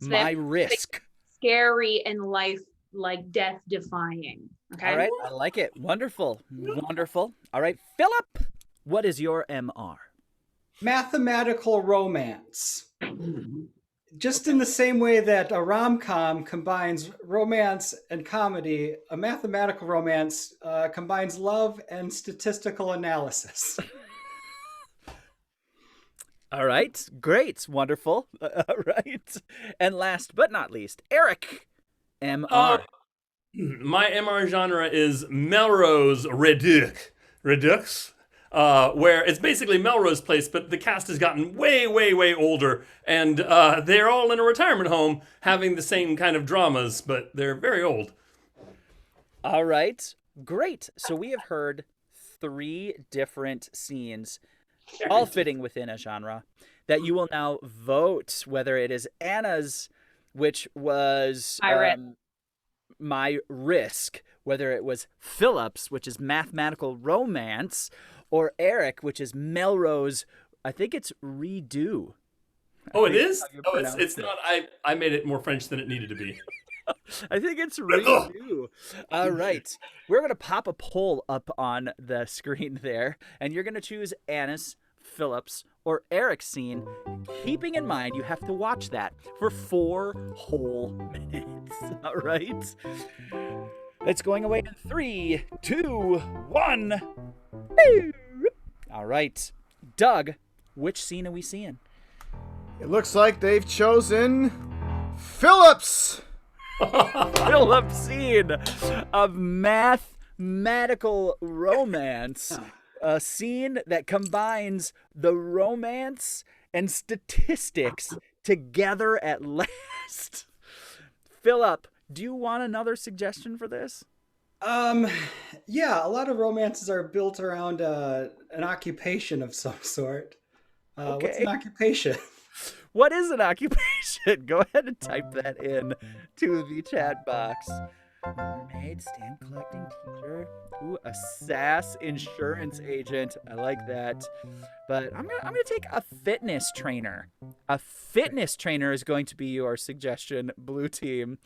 So My Risk. Scary and life, like death defying. Okay. All right. I like it. Wonderful. All right. Philip, what is your MR? Mathematical romance. Just in the same way that a rom-com combines romance and comedy, a mathematical romance combines love and statistical analysis. All right. Great. Wonderful. All right. And last but not least, Eric, MR. My MR genre is Melrose Redux, where it's basically Melrose Place, but the cast has gotten way, way, way older, and they're all in a retirement home having the same kind of dramas, but they're very old. All right. Great. So we have heard 3 different scenes, all fitting within a genre, that you will now vote whether it is Anna's, which was My Risk, whether it was Philip's, which is mathematical romance, or Eric, which is Melrose. I think it's Redo. Oh, it is? Oh, it's not. I made it more French than it needed to be. I think it's Redo. All right. We're going to pop a poll up on the screen there, and you're going to choose Anna's, Philip's, or Eric's scene, keeping in mind you have to watch that for 4 whole minutes. All right. It's going away in 3, 2, 1. All right. Doug, which scene are we seeing? It looks like they've chosen Phillips. Philip's scene of mathematical romance. A scene that combines the romance and statistics together at last. Philip, do you want another suggestion for this? Yeah, a lot of romances are built around an occupation of some sort. Okay. What's an occupation? What is an occupation? Go ahead and type that in to the chat box. Mermaid, stamp collecting teacher. Ooh, a SAS insurance agent. I like that. But I'm gonna take a fitness trainer. A fitness trainer is going to be your suggestion, Blue Team.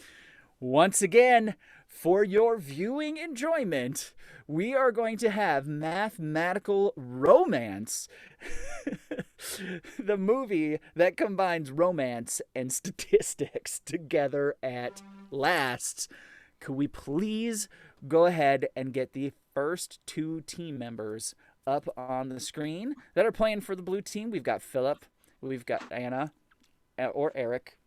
Once again, for your viewing enjoyment, we are going to have Mathematical Romance, the movie that combines romance and statistics together at last. Could we please go ahead and get the first two team members up on the screen that are playing for the Blue Team? We've got Philip, we've got Anna, or Eric.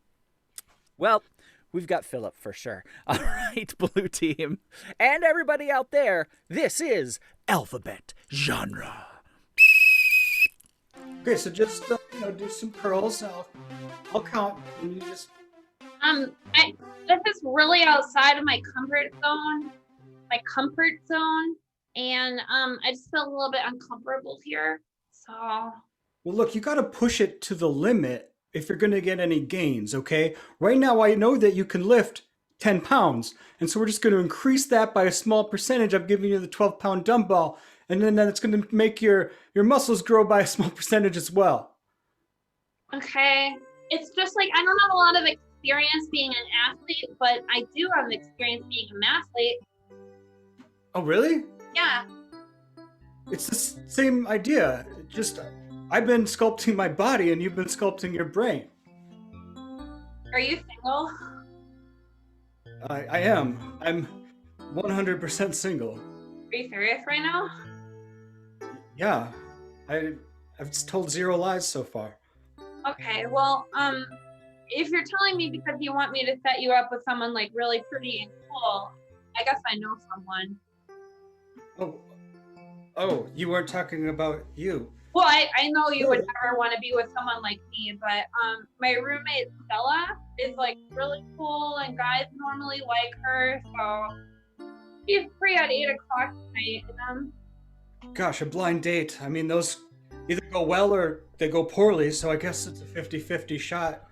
Well, we've got Philip for sure. All right, Blue Team. And everybody out there, this is Alphabet Genre. Okay, so just do some curls. I'll count, and you just. This is really outside of my comfort zone, and I just feel a little bit uncomfortable here. So. Well, look, you got to push it to the limit if you're going to get any gains. Okay, right now I know that you can lift 10 pounds, and so we're just going to increase that by a small percentage. I'm giving you the 12-pound dumbbell, and then it's going to make your muscles grow by a small percentage as well. Okay, it's just like I don't have a lot of experience being an athlete, but I do have experience being a mathlete. Oh, really? Yeah. It's the same idea. Just I've been sculpting my body, and you've been sculpting your brain. Are you single? I am. I'm 100% single. Are you serious right now? Yeah, I've just told 0 lies so far. Okay, well, if you're telling me because you want me to set you up with someone like really pretty and cool, I guess I know someone. Oh, you weren't talking about you. Well, I know you would never want to be with someone like me, but my roommate Stella is like really cool, and guys normally like her, so she's free at 8 o'clock tonight. Gosh, a blind date. I mean, those either go well or they go poorly, so I guess it's a 50-50 shot.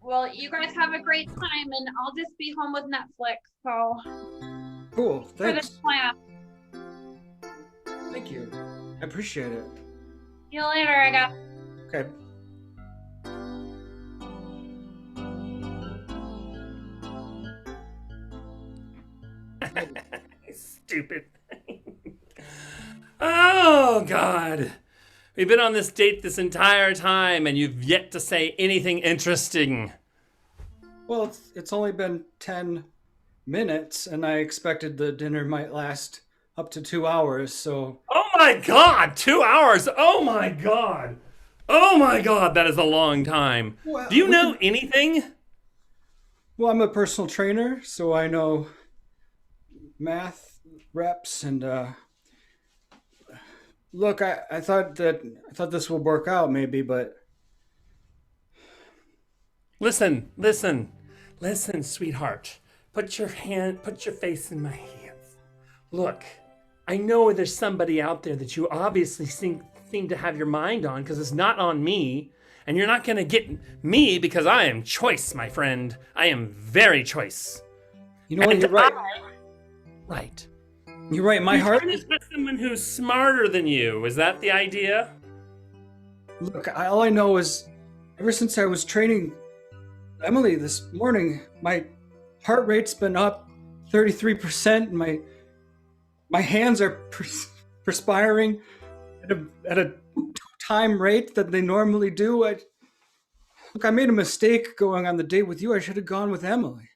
Well, you guys have a great time, and I'll just be home with Netflix, so. Cool, For thanks. this plan. Thank you. I appreciate it. See you later, I guess. Okay. Stupid. Oh, God. We've been on this date this entire time, and you've yet to say anything interesting. Well, it's only been 10 minutes, and I expected the dinner might last up to 2 hours, so... Oh, my God! 2 hours! Oh, my God! Oh, my God, that is a long time. Well, Do you know anything? Well, I'm a personal trainer, so I know math, reps, and look, I thought this would work out maybe, but Listen, sweetheart. Put your face in my hands. Look, I know there's somebody out there that you obviously seem to have your mind on, because it's not on me. And you're not gonna get me because I am choice, my friend. I am very choice. you know what? You're right. Right. You're right. My heart is with someone who's smarter than you. Is that the idea? Look, all I know is, ever since I was training Emily this morning, my heart rate's been up 33%. And my hands are perspiring at a time rate that they normally do. Look, I made a mistake going on the date with you. I should have gone with Emily.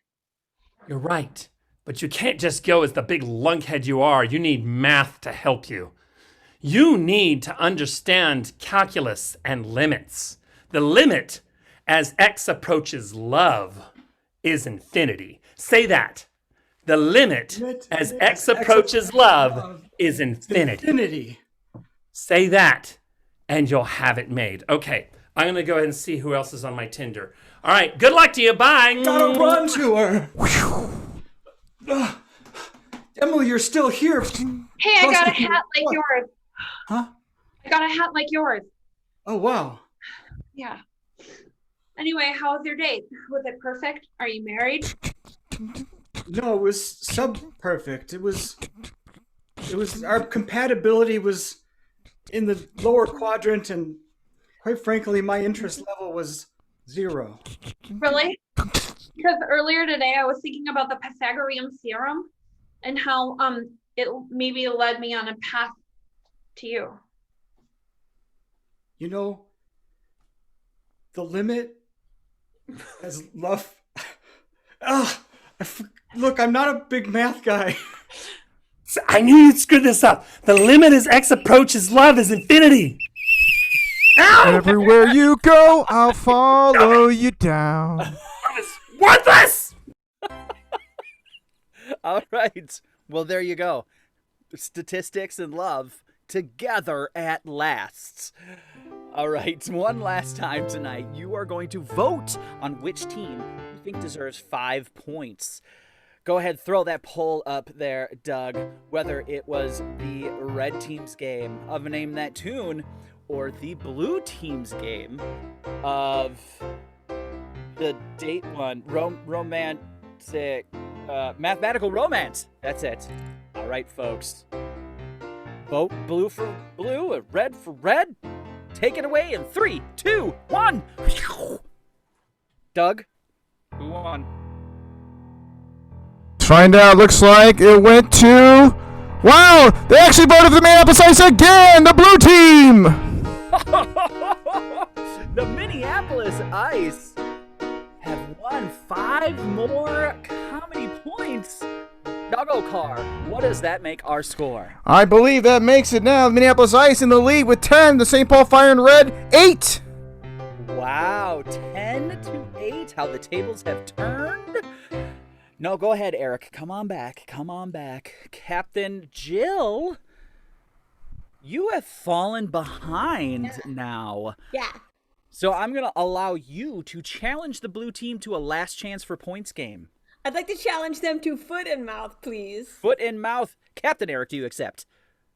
You're right. But you can't just go as the big lunkhead you are. You need math to help you. You need to understand calculus and limits. The limit as x approaches love is infinity. Say that. The limit as x approaches love is infinity. Say that, and you'll have it made. Okay, I'm going to go ahead and see who else is on my Tinder. All right, good luck to you. Bye. Gotta run to her. Emily, you're still here. Hey, I got a hat like yours. Huh? I got a hat like yours. Oh, wow. Yeah. Anyway, how was your date? Was it perfect? Are you married? No, it was sub-perfect. It was our compatibility was in the lower quadrant, and quite frankly, my interest level was 0. Really? Because earlier today I was thinking about the Pythagorean theorem and how it maybe led me on a path to you. You know, the limit as love. Look, I'm not a big math guy. I knew you'd screw this up. The limit as x approaches love is infinity. Ow! Everywhere you go, I'll follow you down. Worthless! All right. Well, there you go. Statistics and love together at last. All right. One last time tonight, you are going to vote on which team you think deserves 5 points. Go ahead, throw that poll up there, Doug, whether it was the red team's game of Name That Tune or the blue team's game of the date one, romantic, mathematical romance. That's it. All right, folks. Vote blue for blue, red for red. Take it away in 3, 2, 1. Doug, who won? Find out. Looks like it went to... Wow! They actually voted for the Minneapolis Ice again! The blue team! The Minneapolis Ice have won 5 more comedy points. Doggo Car, what does that make our score? I believe that makes it now. The Minneapolis Ice in the lead with 10. The St. Paul Fire and Red, 8. Wow, 10 to 8. How the tables have turned. No, go ahead, Eric. Come on back. Come on back. Captain Jill, you have fallen behind now. Yeah. So I'm going to allow you to challenge the blue team to a last chance for points game. I'd like to challenge them to foot and mouth, please. Foot in mouth. Captain Eric, do you accept?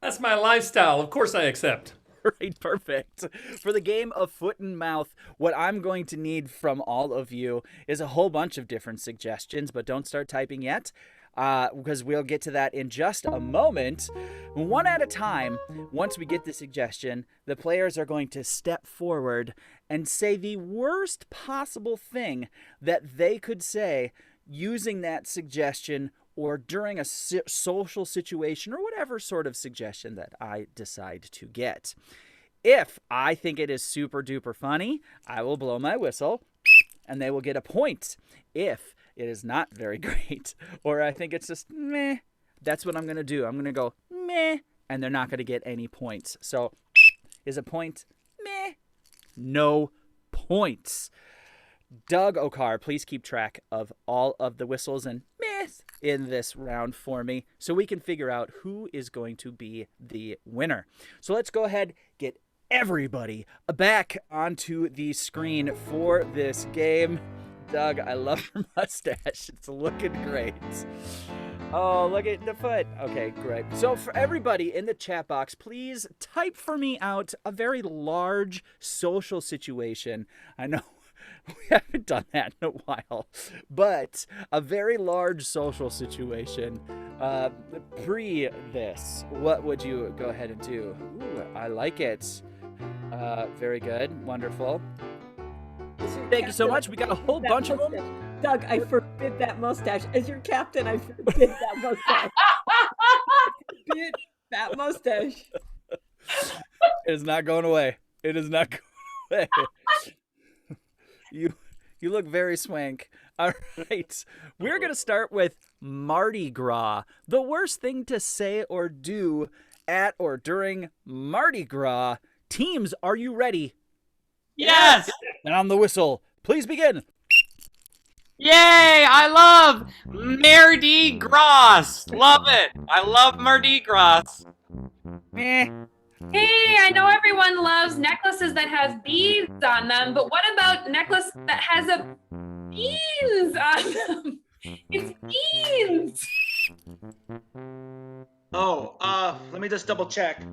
That's my lifestyle. Of course I accept. Right, perfect. For the game of foot and mouth, what I'm going to need from all of you is a whole bunch of different suggestions, but don't start typing yet, because we'll get to that in just a moment. One at a time, once we get the suggestion, the players are going to step forward and say the worst possible thing that they could say using that suggestion or during a social situation or whatever sort of suggestion that I decide to get. If I think it is super duper funny, I will blow my whistle and they will get a point. If it is not very great or I think it's just meh, that's what I'm going to do. I'm going to go meh and they're not going to get any points. So is a point meh? No points. Doug Okar, please keep track of all of the whistles and mehs in this round for me so we can figure out who is going to be the winner. So let's go ahead, get everybody back onto the screen for this game. Doug, I love your mustache. It's looking great. Oh, look at the foot. Okay, great. So for everybody in the chat box, please type for me out a very large social situation. I know we haven't done that in a while, but a very large social situation. Pre this, what would you go ahead and do? Ooh, I like it. Very good. Wonderful. Thank you so much. We got a whole bunch of them. Doug, I forbid that mustache. As your captain, I forbid that mustache. Forbid that mustache. It is not going away. It is not going away. You look very swank. All right. We're going to start with Mardi Gras. The worst thing to say or do at or during Mardi Gras. Teams, are you ready? Yes! And on the whistle, please begin. Yay! I love Mardi Gras. Love it. I love Mardi Gras. Eh. Hey, I know everyone loves necklaces that have beads on them, but what about necklace that has a beans on them? It's beans. Oh, let me just double check.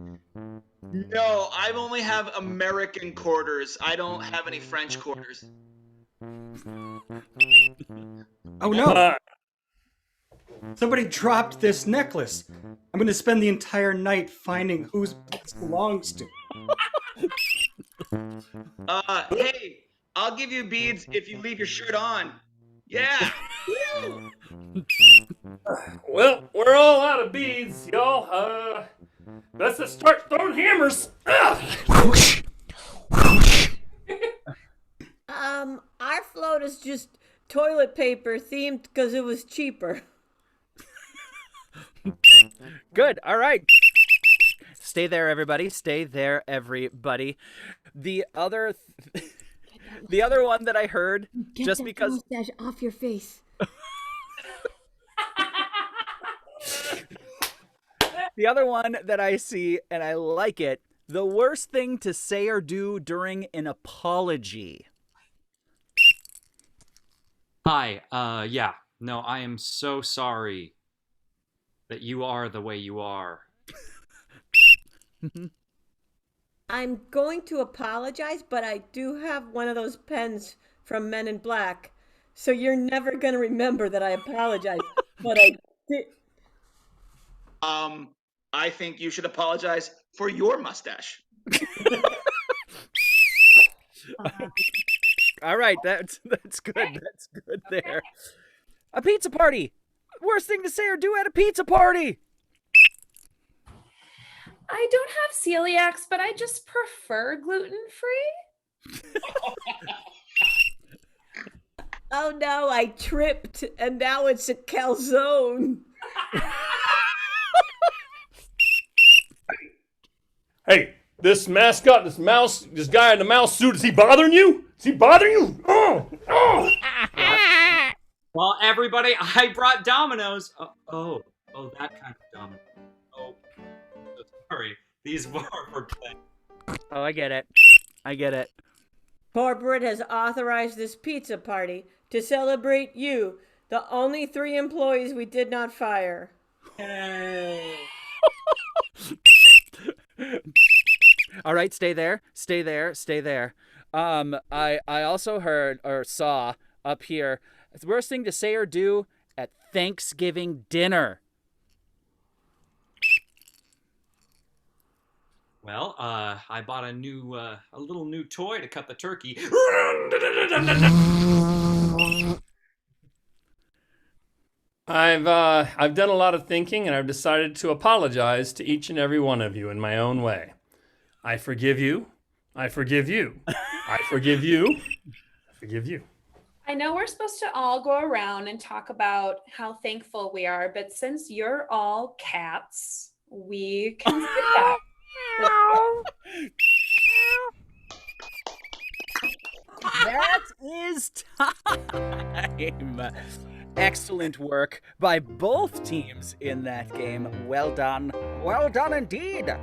No, I only have American quarters. I don't have any French quarters. Oh no! Somebody dropped this necklace. I'm going to spend the entire night finding whose this belongs to. Hey, I'll give you beads if you leave your shirt on. Yeah. Well, we're all out of beads, y'all. Let's just start throwing hammers. Our float is just toilet paper themed because it was cheaper. Good. All right. Stay there, everybody. Stay there, everybody. The other one that I heard, Get just that because mustache off your face. the other one that I see and I like it. The worst thing to say or do during an apology. Hi, yeah. No, I am so sorry that you are the way you are. I'm going to apologize, but I do have one of those pens from Men in Black. So you're never going to remember that I apologized. But I did. I think you should apologize for your mustache. All right, that's good. That's good there. A pizza party. Worst thing to say or do at a pizza party. I don't have celiacs, but I just prefer gluten-free. Oh no, I tripped and now it's a calzone. Hey, this mascot, this guy in the mouse suit, is he bothering you? Is he bothering you? Oh. Well, everybody, I brought dominoes. Oh, that kind of domino. Oh, so sorry. These were for play. Oh, I get it. Corporate has authorized this pizza party to celebrate you, the only 3 employees we did not fire. Hey. All right, stay there. I also heard or saw up here, the worst thing to say or do at Thanksgiving dinner. Well, I bought a little new toy to cut the turkey. I've done a lot of thinking, and I've decided to apologize to each and every one of you in my own way. I forgive you. I forgive you. I forgive you. I forgive you. I know we're supposed to all go around and talk about how thankful we are, but since you're all cats, we can do that. That is time. Excellent work by both teams in that game. Well done indeed.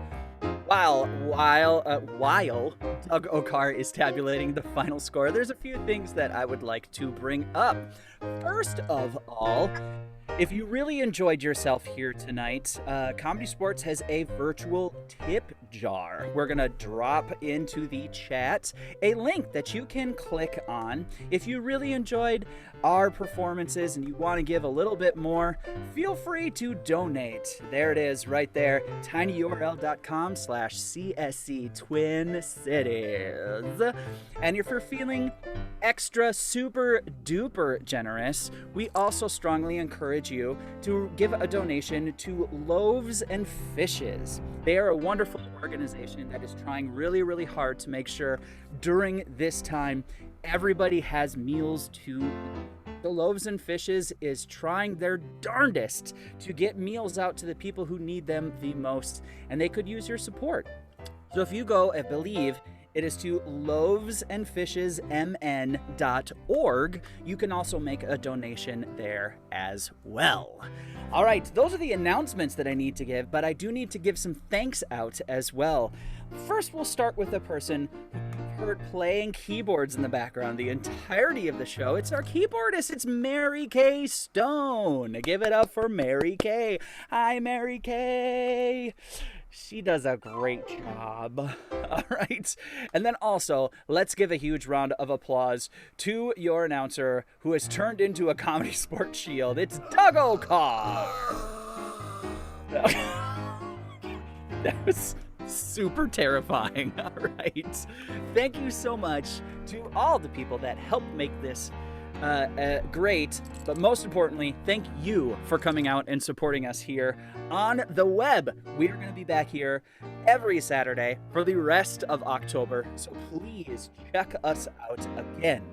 While Doug Okar is tabulating the final score, there's a few things that I would like to bring up. First of all, if you really enjoyed yourself here tonight, ComedySportz has a virtual tip jar. We're going to drop into the chat a link that you can click on. If you really enjoyed our performances and you want to give a little bit more, feel free to donate. There it is right there, tinyurl.com/CSC Twin Cities. And if you're feeling extra super duper generous, we also strongly encourage you to give a donation to Loaves and Fishes. They are a wonderful organization that is trying really, really hard to make sure during this time everybody has meals to eat. The Loaves and Fishes is trying their darndest to get meals out to the people who need them the most, and they could use your support. So if you go, I believe it is to loavesandfishesmn.org. You can also make a donation there as well. All right, those are the announcements that I need to give, but I do need to give some thanks out as well. First, we'll start with a person who heard playing keyboards in the background the entirety of the show. It's our keyboardist. It's Mary Kay Stone. Give it up for Mary Kay. Hi, Mary Kay. She does a great job. All right. And then also, let's give a huge round of applause to your announcer who has turned into a comedy sports shield. It's Doug O'Carr. That was super terrifying. All right. Thank you so much to all the people that helped make this great, but most importantly, thank you for coming out and supporting us here on the web. We are going to be back here every Saturday for the rest of October, so please check us out again.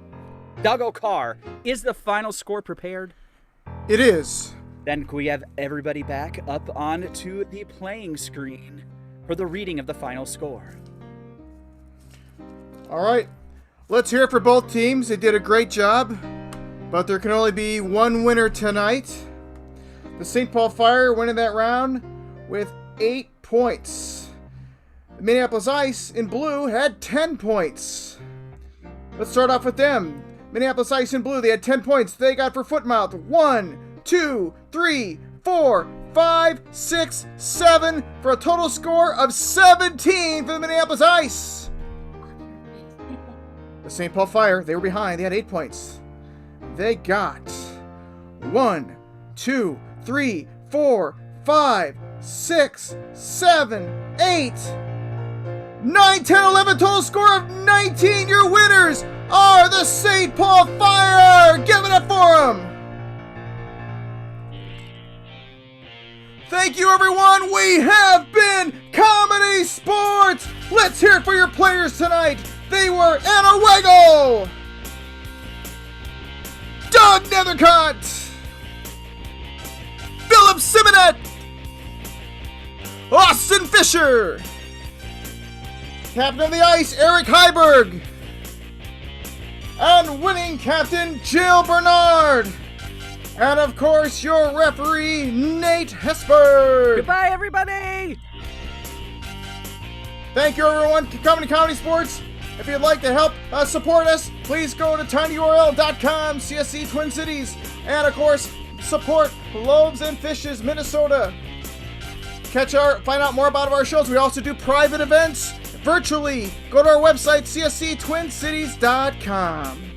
Doug O'Carr, is the final score prepared? It is. Then can we have everybody back up onto the playing screen for the reading of the final score? All right. Let's hear it for both teams. They did a great job, but there can only be one winner tonight. The St. Paul Fire winning that round with 8 points. The Minneapolis Ice in blue had 10 points. Let's start off with them. Minneapolis Ice in blue, they had 10 points. They got for Footmouth 1, 2, 3, 4, 5, 6, 7 for a total score of 17 for the Minneapolis Ice. The St. Paul Fire, they were behind. They had 8 points. They got 1, 2, 3, 4, 5, 6, 7, 8, 9, 10, 11, total score of 19. Your winners are the St. Paul Fire. Give it up for them. Thank you, everyone. We have been Comedy Sports. Let's hear it for your players tonight. They were Anna Weigel, Doug Nethercott, Philip Simonet, Austin Fisher, Captain of the Ice, Eric Heiberg, and winning captain, Jill Bernard. And of course, your referee, Nate Hesberg. Goodbye, everybody. Thank you, everyone. Comedy Sports. If you'd like to help support us, please go to tinyurl.com, CSC Twin Cities, and of course, support Loaves and Fishes, Minnesota. Find out more about our shows. We also do private events virtually. Go to our website, csctwincities.com.